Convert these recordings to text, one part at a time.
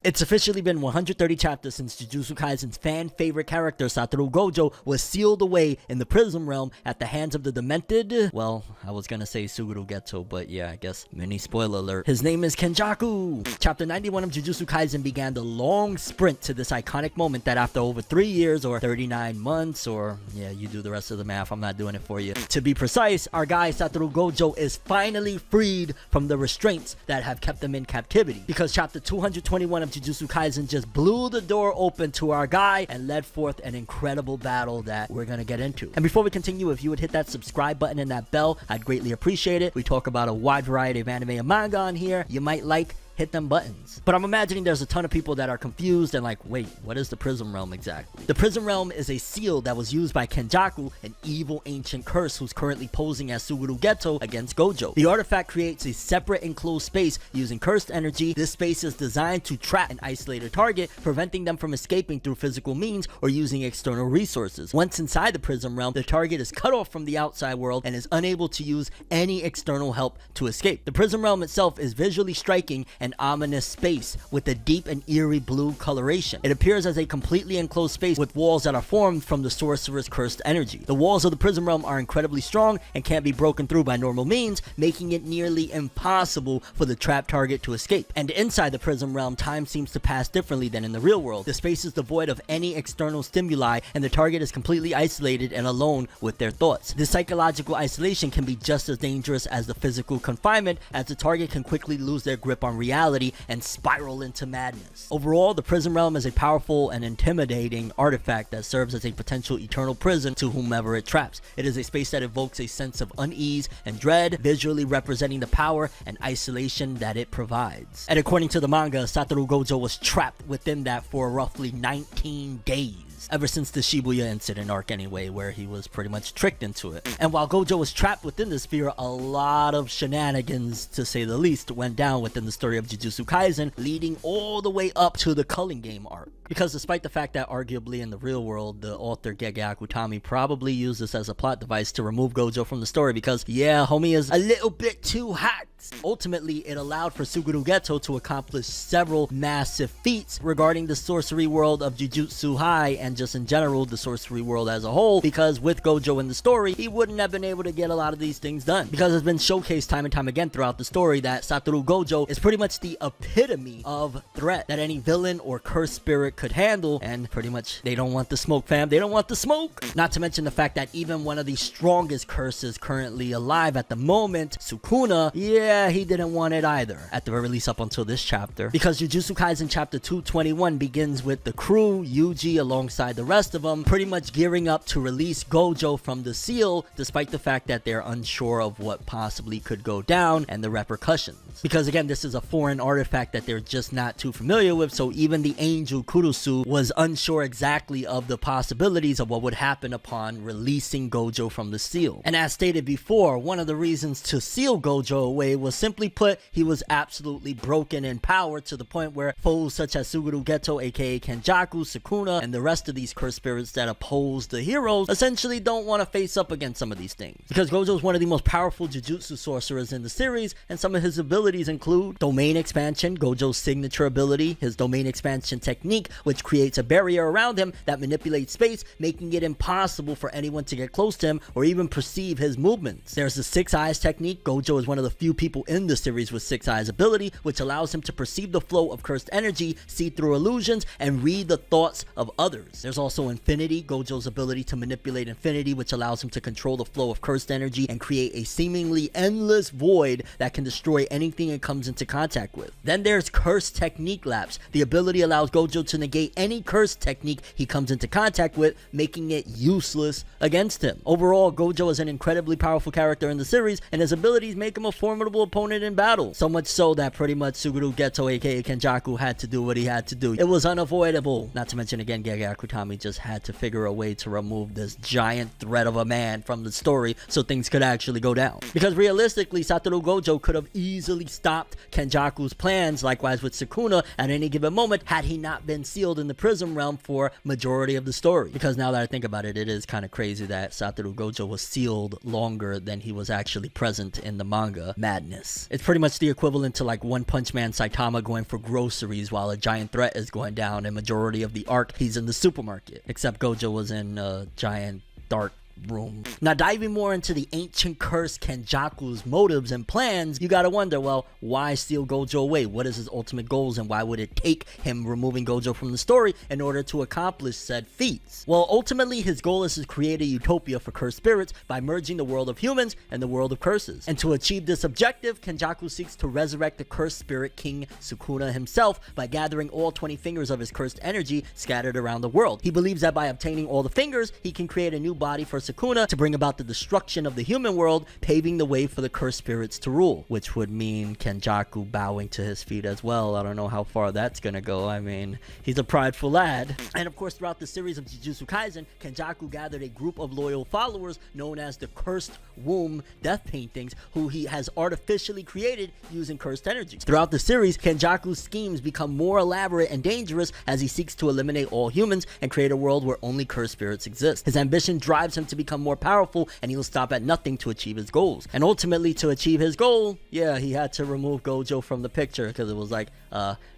It's officially been 130 chapters since Jujutsu Kaisen's fan-favorite character Satoru Gojo was sealed away in the Prism Realm at the hands of the demented... Well, I was gonna say Suguru Geto, but yeah, I guess mini spoiler alert. His name is Kenjaku! Chapter 91 of Jujutsu Kaisen began the long sprint to this iconic moment that after over 3 years or 39 months or... yeah, you do the rest of the math, I'm not doing it for you. To be precise, our guy Satoru Gojo is finally freed from the restraints that have kept him in captivity. Because chapter 221 of Jujutsu Kaisen just blew the door open to our guy and led forth an incredible battle that we're gonna get into. And before we continue, if you would hit that subscribe button and that bell, I'd greatly appreciate it. We talk about a wide variety of anime and manga on here. You might like, hit them buttons. But I'm imagining there's a ton of people that are confused and like, wait, what is the Prism Realm exactly? The Prism Realm is a seal that was used by Kenjaku, an evil ancient curse who's currently posing as Suguru Geto against Gojo. The artifact creates a separate enclosed space using cursed energy. This space is designed to trap an isolated target, preventing them from escaping through physical means or using external resources. Once inside the Prism Realm, the target is cut off from the outside world and is unable to use any external help to escape. The Prism Realm itself is visually striking and ominous space with a deep and eerie blue coloration. It appears as a completely enclosed space with walls that are formed from the sorcerer's cursed energy. The walls of the Prism Realm are incredibly strong and can't be broken through by normal means, making it nearly impossible for the trapped target to escape. And inside the Prism Realm, time seems to pass differently than in the real world. The space is devoid of any external stimuli and the target is completely isolated and alone with their thoughts. This psychological isolation can be just as dangerous as the physical confinement, as the target can quickly lose their grip on reality and spiral into madness. Overall, the Prism Realm is a powerful and intimidating artifact that serves as a potential eternal prison to whomever it traps. It is a space that evokes a sense of unease and dread, visually representing the power and isolation that it provides. And according to the manga, Satoru Gojo was trapped within that for roughly 19 days. Ever since the Shibuya incident arc anyway, where he was pretty much tricked into it. And while Gojo was trapped within this sphere, a lot of shenanigans, to say the least, went down within the story of Jujutsu Kaisen, leading all the way up to the Culling Game arc. Because despite the fact that arguably in the real world, the author Kenjaku probably used this as a plot device to remove Gojo from the story because, yeah, homie is a little bit too hot. Ultimately, it allowed for Suguru Geto to accomplish several massive feats regarding the sorcery world of Jujutsu High and just in general the sorcery world as a whole, because with Gojo in the story, he wouldn't have been able to get a lot of these things done. Because it's been showcased time and time again throughout the story that Satoru Gojo is pretty much the epitome of threat that any villain or cursed spirit could handle, and pretty much they don't want the smoke, fam. They don't want the smoke. Not to mention the fact that even one of the strongest curses currently alive at the moment, Sukuna, yeah, he didn't want it either, at the very least up until this chapter. Because Jujutsu Kaisen chapter 221 begins with the crew, Yuji alongside the rest of them, pretty much gearing up to release Gojo from the seal, despite the fact that they're unsure of what possibly could go down and the repercussions. Because again, this is a foreign artifact that they're just not too familiar with, so even the angel Kurusu was unsure exactly of the possibilities of what would happen upon releasing Gojo from the seal. And as stated before, one of the reasons to seal Gojo away was simply put, he was absolutely broken in power to the point where foes such as Suguru Geto, aka Kenjaku, Sukuna, and the rest of these cursed spirits that oppose the heroes essentially don't want to face up against some of these things. Because Gojo is one of the most powerful Jujutsu sorcerers in the series, and some of his abilities include Domain Expansion, Gojo's signature ability, his Domain Expansion technique, which creates a barrier around him that manipulates space, making it impossible for anyone to get close to him or even perceive his movements. There's the Six Eyes technique. Gojo is one of the few people in the series with Six Eyes ability, which allows him to perceive the flow of cursed energy, see through illusions, and read the thoughts of others. There's also Infinity, Gojo's ability to manipulate infinity, which allows him to control the flow of cursed energy and create a seemingly endless void that can destroy anything it comes into contact with. Then there's Curse Technique Lapse. The ability allows Gojo to negate any curse technique he comes into contact with, making it useless against him. Overall, Gojo is an incredibly powerful character in the series, and his abilities make him a formidable opponent in battle. So much so that pretty much Suguru Geto, aka Kenjaku, had to do what he had to do. It was unavoidable. Not to mention again, Kenjaku just had to figure a way to remove this giant threat of a man from the story so things could actually go down. Because realistically, Satoru Gojo could have easily easily stopped Kenjaku's plans, likewise with Sukuna, at any given moment had he not been sealed in the Prism Realm for majority of the story. Because now that I think about it, it is kind of crazy that Satoru Gojo was sealed longer than he was actually present in the manga. Madness. It's pretty much the equivalent to like One Punch Man Saitama going for groceries while a giant threat is going down, and majority of the arc he's in the supermarket. Except Gojo was in a giant dark room. Now, diving more into the ancient curse Kenjaku's motives and plans, you gotta wonder, well, why steal Gojo away? What is his ultimate goals, and why would it take him removing Gojo from the story in order to accomplish said feats? Well, ultimately, his goal is to create a utopia for cursed spirits by merging the world of humans and the world of curses. And to achieve this objective, Kenjaku seeks to resurrect the cursed spirit king Sukuna himself by gathering all 20 fingers of his cursed energy scattered around the world. He believes that by obtaining all the fingers, he can create a new body for Sukuna to bring about the destruction of the human world, paving the way for the cursed spirits to rule, which would mean Kenjaku bowing to his feet as well. I don't know how far that's gonna go. I mean, he's a prideful lad. And of course, throughout the series of Jujutsu Kaisen, Kenjaku gathered a group of loyal followers known as the Cursed Womb Death Paintings, who he has artificially created using cursed energies. Throughout the series, Kenjaku's schemes become more elaborate and dangerous as he seeks to eliminate all humans and create a world where only cursed spirits exist. His ambition drives him to become more powerful, and he will stop at nothing to achieve his goals. And ultimately, to achieve his goal, yeah, he had to remove Gojo from the picture, because it was like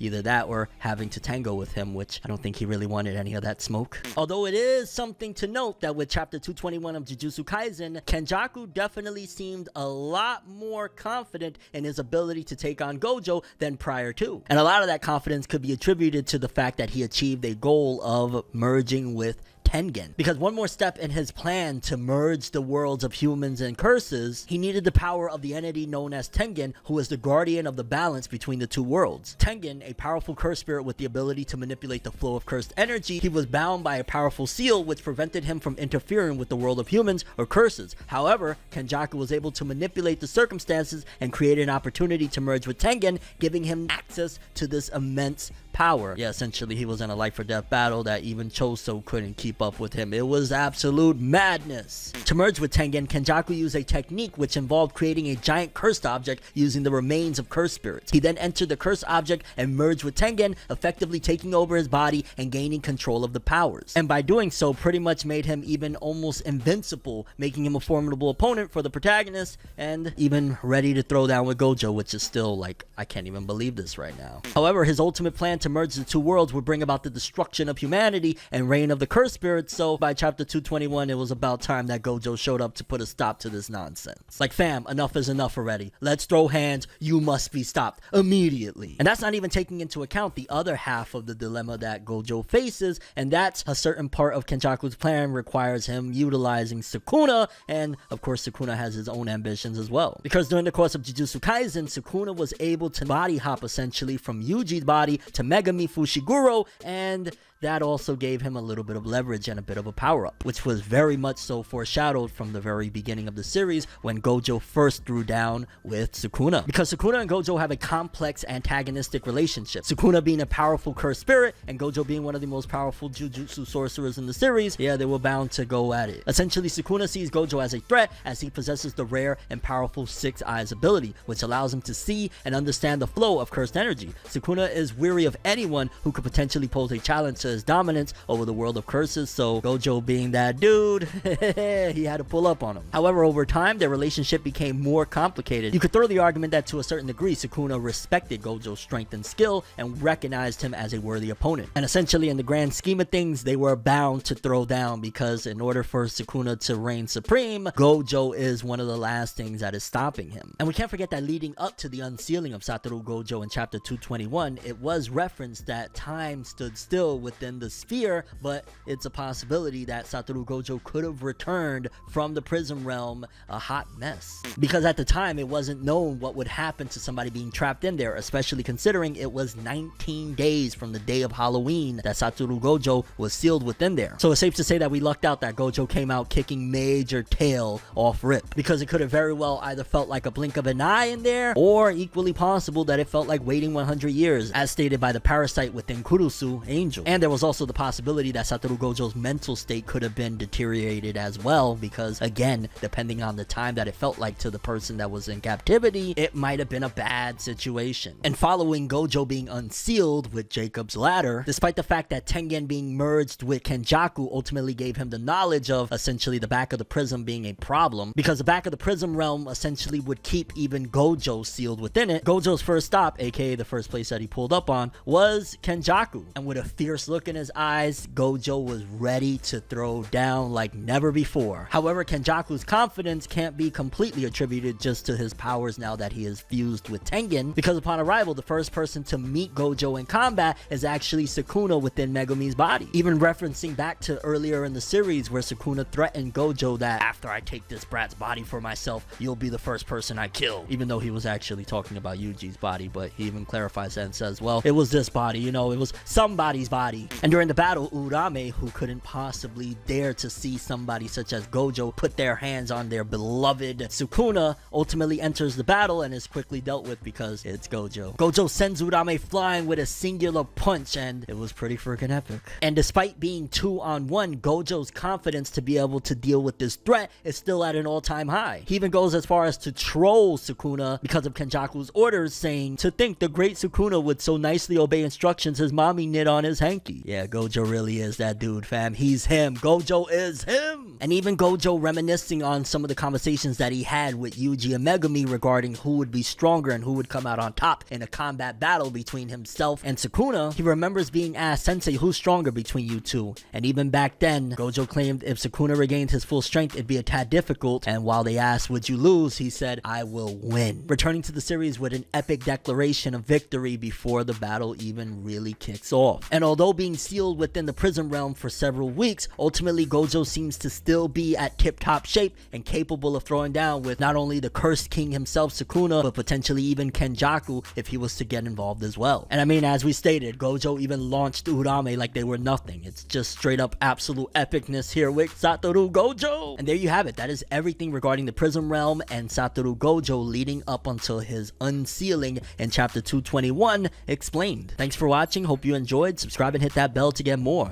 either that or having to tango with him, which I don't think he really wanted any of that smoke. Although it is something to note that with chapter 221 of Jujutsu Kaisen, Kenjaku definitely seemed a lot more confident in his ability to take on Gojo than prior to. And a lot of that confidence could be attributed to the fact that he achieved a goal of merging with Tengen. Because one more step in his plan to merge the worlds of humans and curses, he needed the power of the entity known as Tengen, who is the guardian of the balance between the two worlds. Tengen, a powerful cursed spirit with the ability to manipulate the flow of cursed energy, he was bound by a powerful seal which prevented him from interfering with the world of humans or curses. However, Kenjaku was able to manipulate the circumstances and create an opportunity to merge with Tengen, giving him access to this immense power. Yeah, essentially he was in a life or death battle that even Choso couldn't keep up with him. It was absolute madness. To merge with Tengen, Kenjaku used a technique which involved creating a giant cursed object using the remains of cursed spirits. He then entered the cursed object and merged with Tengen, effectively taking over his body and gaining control of the powers. And by doing so, pretty much made him even almost invincible, making him a formidable opponent for the protagonist, and even ready to throw down with Gojo, which is still like, I can't even believe this right now. However, his ultimate plan to merge the two worlds would bring about the destruction of humanity and reign of the cursed spirits, so by chapter 221 it was about time that Gojo showed up to put a stop to this nonsense. Like, fam, enough is enough already. Let's throw hands. You must be stopped immediately. And that's not even taking into account the other half of the dilemma that Gojo faces, and that's a certain part of Kenjaku's plan requires him utilizing Sukuna, and of course Sukuna has his own ambitions as well. Because during the course of Jujutsu Kaisen, Sukuna was able to body hop essentially from Yuji's body to Megami Fushiguro, and that also gave him a little bit of leverage and a bit of a power-up, which was very much so foreshadowed from the very beginning of the series when Gojo first threw down with Sukuna. Because Sukuna and Gojo have a complex antagonistic relationship. Sukuna being a powerful cursed spirit and Gojo being one of the most powerful Jujutsu sorcerers in the series, yeah, they were bound to go at it. Essentially, Sukuna sees Gojo as a threat as he possesses the rare and powerful Six Eyes ability, which allows him to see and understand the flow of cursed energy. Sukuna is weary of anyone who could potentially pose a challenge to his dominance over the world of curses, so Gojo being that dude, he had to pull up on him. However, over time, their relationship became more complicated. You could throw the argument that to a certain degree, Sukuna respected Gojo's strength and skill and recognized him as a worthy opponent. And essentially, in the grand scheme of things, they were bound to throw down because in order for Sukuna to reign supreme, Gojo is one of the last things that is stopping him. And we can't forget that leading up to the unsealing of Satoru Gojo in chapter 221, it was referenced that time stood still within the sphere, but it's a possibility that Satoru Gojo could have returned from the Prism Realm a hot mess. Because at the time, it wasn't known what would happen to somebody being trapped in there, especially considering it was 19 days from the day of Halloween that Satoru Gojo was sealed within there. So it's safe to say that we lucked out that Gojo came out kicking major tail off rip, because it could have very well either felt like a blink of an eye in there, or equally possible that it felt like waiting 100 years, as stated by the parasite within Kurusu, Angel. And there there was also the possibility that Satoru Gojo's mental state could have been deteriorated as well, because again, depending on the time that it felt like to the person that was in captivity, it might have been a bad situation. And following Gojo being unsealed with Jacob's ladder, despite the fact that Tengen being merged with Kenjaku ultimately gave him the knowledge of essentially the back of the prism being a problem, because the back of the prism realm essentially would keep even Gojo sealed within it. Gojo's first stop, aka the first place that he pulled up on, was Kenjaku. And with a fierce look in his eyes, Gojo was ready to throw down like never before. However, Kenjaku's confidence can't be completely attributed just to his powers now that he is fused with Tengen, because upon arrival, the first person to meet Gojo in combat is actually Sukuna within Megumi's body. Even referencing back to earlier in the series where Sukuna threatened Gojo that after I take this brat's body for myself, you'll be the first person I kill. Even though he was actually talking about Yuji's body, but he even clarifies that and says, well, it was this body, you know, it was somebody's body. And during the battle, Urame, who couldn't possibly dare to see somebody such as Gojo put their hands on their beloved Sukuna, ultimately enters the battle and is quickly dealt with because it's Gojo. Gojo sends Urame flying with a singular punch, and it was pretty freaking epic. And despite being 2-on-1, Gojo's confidence to be able to deal with this threat is still at an all-time high. He even goes as far as to troll Sukuna because of Kenjaku's orders, saying, to think the great Sukuna would so nicely obey instructions his mommy knit on his hanky. Yeah, Gojo really is that dude, fam. He's him. Gojo is him. And even Gojo reminiscing on some of the conversations that he had with Yuji and Megumi regarding who would be stronger and who would come out on top in a combat battle between himself and Sukuna, he remembers being asked, Sensei, who's stronger between you two? And even back then, Gojo claimed if Sukuna regained his full strength, it'd be a tad difficult, and while they asked, would you lose, he said, I will win. Returning to the series with an epic declaration of victory before the battle even really kicks off. And although being sealed within the prism realm for several weeks, ultimately Gojo seems to still be at tip-top shape and capable of throwing down with not only the cursed king himself, Sukuna, but potentially even Kenjaku if he was to get involved as well. And I mean, as we stated, Gojo even launched Urame like they were nothing. It's just straight up absolute epicness here with Satoru Gojo. And there you have it. That is everything regarding the prism realm and Satoru Gojo leading up until his unsealing in chapter 221 explained. Thanks for watching. Hope you enjoyed. Subscribe and hit that bell to get more.